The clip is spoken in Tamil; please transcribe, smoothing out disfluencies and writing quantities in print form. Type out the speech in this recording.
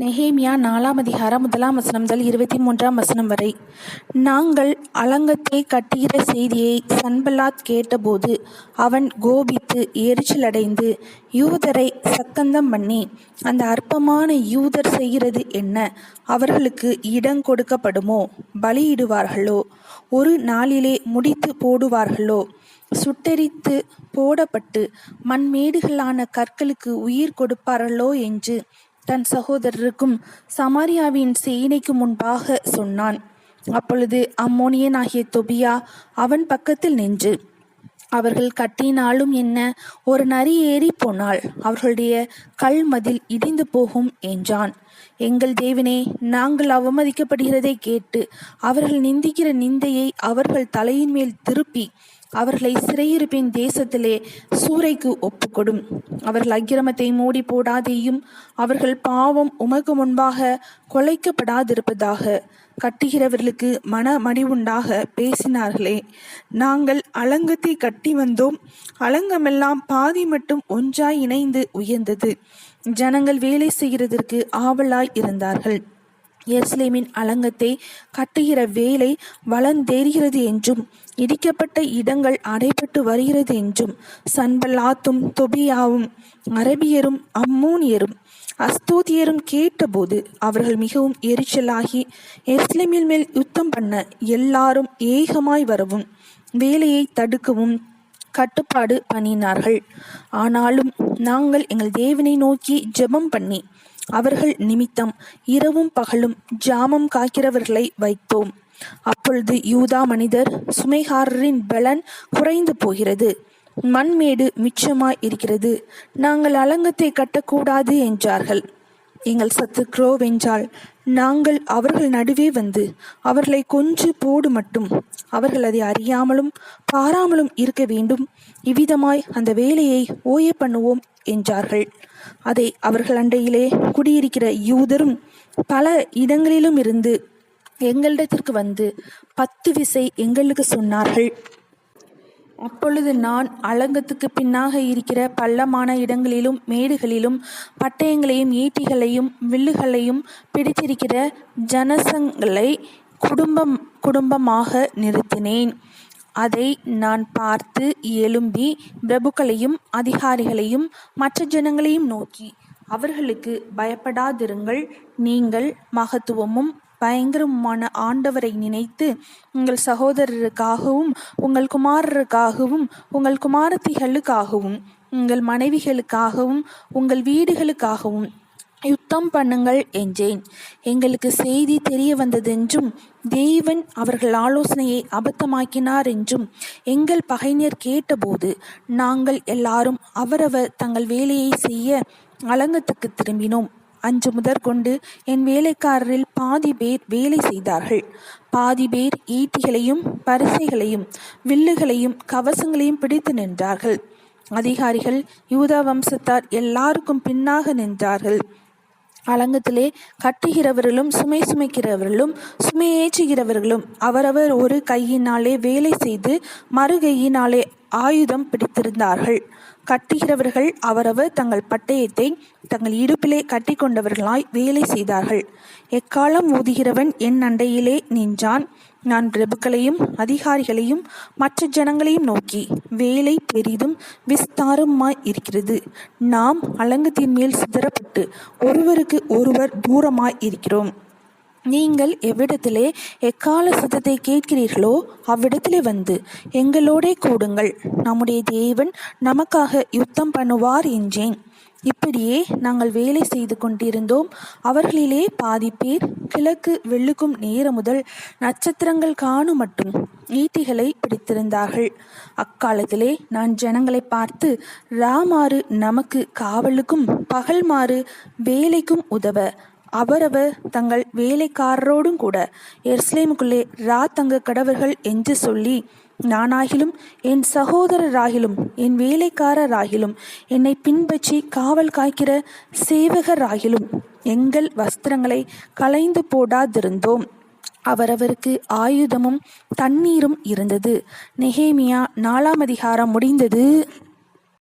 நெகேமியா 4ஆம் அதிகாரம் 1ஆம் வசனம் முதல் 23ஆம் வசனம் வரை. நாங்கள் அலங்கத்தை கட்டுகிற செய்தியை சன்பல்லாத் கேட்டபோது அவன் கோபித்து எரிச்சலடைந்து யூதரை சக்கந்தம் பண்ணி, அந்த அற்பமான யூதர் செய்கிறது என்ன? அவர்களுக்கு இடம் கொடுக்கப்படுமோ? பலியிடுவார்களோ? ஒரு நாளிலே முடித்து போடுவார்களோ? சுட்டெரித்து போடப்பட்டு மண்மேடுகளான கற்களுக்கு உயிர் கொடுப்பார்களோ என்று தன் சகோதரருக்கும் சமாரியாவின் சேனைக்கு முன்பாக சொன்னான். அப்பொழுது அம்மோனியனாகிய தொபியா அவன் பக்கத்தில் நின்று, அவர்கள் கட்டினாலும் என்ன, ஒரு நரி ஏறி போனால் அவர்களுடைய கல் மதில் இடிந்து போகும் என்றான். எங்கள் தேவனே, நாங்கள் அவமதிக்கப்படுகிறதை கேட்டு அவர்கள் நிந்திக்கிற நிந்தையை அவர்கள் தலையின் மேல் திருப்பி அவர்களை சிறையிருப்பின் தேசத்திலே சூறைக்கு ஒப்புக்கொடும். அவர்கள் அக்கிரமத்தை மூடி போடாதேயும், அவர்கள் பாவம் உமக்கு முன்பாக கொலைக்கப்படாதிருப்பதாக. கட்டுகிறவர்களுக்கு மனமடிவுண்டாக பேசினார்களே, நாங்கள் அலங்கத்தை கட்டி வந்தோம், அலங்கமெல்லாம் பாதி மட்டும் ஒன்றாய் இணைந்து உயர்ந்தது. ஜனங்கள் வேலை செய்கிறதற்கு ஆவலாய் இருந்தார்கள். எருசலேமின் அலங்கத்தை கட்டுகிற வேலை வளர்ந்தேறுகிறது என்றும் இடிக்கப்பட்ட இடங்கள் அடைபட்டு வருகிறது என்றும் சன்பல்லாத்தும் தொபியாவும் அரபியரும் அம்மோனியரும் அஸ்தோதியரும் கேட்டபோது அவர்கள் மிகவும் எரிச்சலாகி எருசலேமின் மேல் யுத்தம் பண்ண எல்லாரும் ஏகமாய் வரவும் வேலையை தடுக்கவும் கட்டுப்பாடு பண்ணினார்கள். ஆனாலும் நாங்கள் எங்கள் தேவனை நோக்கி ஜெபம் பண்ணி அவர்கள் நிமித்தம் இரவும் பகலும் ஜாமம் காக்கிறவர்களை வைத்தோம். அப்பொழுது யூதா மனிதர், சுமைகாரரின் பலன் குறைந்து போகிறது, மண்மேடு மிச்சமாய் இருக்கிறது, நாங்கள் அலங்கத்தை கட்டக்கூடாது என்றார்கள். எங்கள் சத்துருக்களோ வென்றால் நாங்கள் அவர்கள் நடுவே வந்து அவர்களை கொன்று போடு மட்டும் அவர்கள் அதை அறியாமலும் பாராமலும் இருக்க வேண்டும். இவ்விதமாய் அந்த வேலையை ஓய பண்ணுவோம் என்றார்கள். அதை அவர்கள் அண்டையிலே குடியிருக்கிற யூதரும் பல இடங்களிலும் இருந்து எங்களிடத்திற்கு வந்து 10 விசை எங்களுக்கு சொன்னார்கள். அப்பொழுது நான் அலங்கத்துக்கு பின்னாக இருக்கிற பள்ளமான இடங்களிலும் மேடுகளிலும் பட்டயங்களையும் ஈட்டிகளையும் வில்லுகளையும் பிடித்திருக்கிற ஜனசங்களை குடும்பமாக நிறுத்தினேன். அதை நான் பார்த்து எழும்பி பிரபுக்களையும் அதிகாரிகளையும் மற்ற ஜனங்களையும் நோக்கி, அவர்களுக்கு பயப்படாதிருங்கள், நீங்கள் மகத்துவமும் பயங்கரமான ஆண்டவரை நினைத்து உங்கள் சகோதரருக்காகவும் உங்கள் குமாரருக்காகவும் உங்கள் குமாரத்திகளுக்காகவும் உங்கள் மனைவிகளுக்காகவும் உங்கள் வீடுகளுக்காகவும் யுத்தம் பண்ணுங்கள் என்றேன். எங்களுக்கு செய்தி தெரிய வந்ததென்றும் தேவன் அவர்கள் ஆலோசனையை அபத்தமாக்கினார் என்றும் எங்கள் பகைஞர் கேட்டபோது நாங்கள் எல்லாரும் அவரவர் தங்கள் வேலையை செய்ய அலங்கத்துக்கு திரும்பினோம். அன்று முதற்கொண்டு என் வேலைக்காரரில் பாதி பேர் வேலை செய்தார்கள், பாதி பேர் ஈட்டிகளையும் பரிசைகளையும் வில்லுகளையும் கவசங்களையும் பிடித்து நின்றார்கள். அதிகாரிகள் யூதா வம்சத்தார் எல்லாருக்கும் பின்னாக நின்றார்கள். அலங்கத்திலே கட்டுகிறவர்களும் சுமை சுமைக்கிறவர்களும் சுமையேற்றுகிறவர்களும் அவரவர் ஒரு கையினாலே வேலை செய்து மறு கையினாலே ஆயுதம் பிடித்திருந்தார்கள். கட்டுகிறவர்கள் அவரவர் தங்கள் பட்டயத்தை தங்கள் இடுப்பிலே கட்டி கொண்டவர்களாய் வேலை செய்தார்கள். எக்காலம் ஊதுகிறவன் என் அண்டையிலே நின்றான். நான் பிரபுக்களையும் அதிகாரிகளையும் மற்ற ஜனங்களையும் நோக்கி, வேலை பெரிதும் விஸ்தாரமாய் இருக்கிறது, நாம் அலங்கத்தின் மேல் சிதறப்பட்டு ஒருவருக்கு ஒருவர் தூரமாய் இருக்கிறோம். நீங்கள் எவ்விடத்திலே எக்கால சத்தத்தை கேட்கிறீர்களோ அவ்விடத்திலே வந்து எங்களோடே கூடுங்கள், நம்முடைய தேவன் நமக்காக யுத்தம் பண்ணுவார் என்றேன். இப்படியே நாங்கள் வேலை செய்து கொண்டிருந்தோம். அவர்களிலே பாதி பேர் கிழக்கு வெள்ளுக்கும் நேரம் முதல் நட்சத்திரங்கள் காணும் மட்டும் ஈட்டிகளை பிடித்திருந்தார்கள். அக்காலத்திலே நான் ஜனங்களை பார்த்து, ராமாறு நமக்கு காவலுக்கும் பகல் மாறு வேலைக்கும் உதவ அவரவர் தங்கள் வேலைக்காரரோடும் கூட எருசலேமுக்குள்ளே தங்க கடவர்கள் என்று சொல்லி, நானாகிலும் என் சகோதரராகிலும் என் வேலைக்காரராகிலும் என்னை பின்பற்றி காவல் காய்க்கிற சேவகராகிலும் எங்கள் வஸ்திரங்களை களைந்து போடாதிருந்தோம். அவரவருக்கு ஆயுதமும் தண்ணீரும் இருந்தது. நெகேமியா 4ஆம் அதிகாரம் முடிந்தது.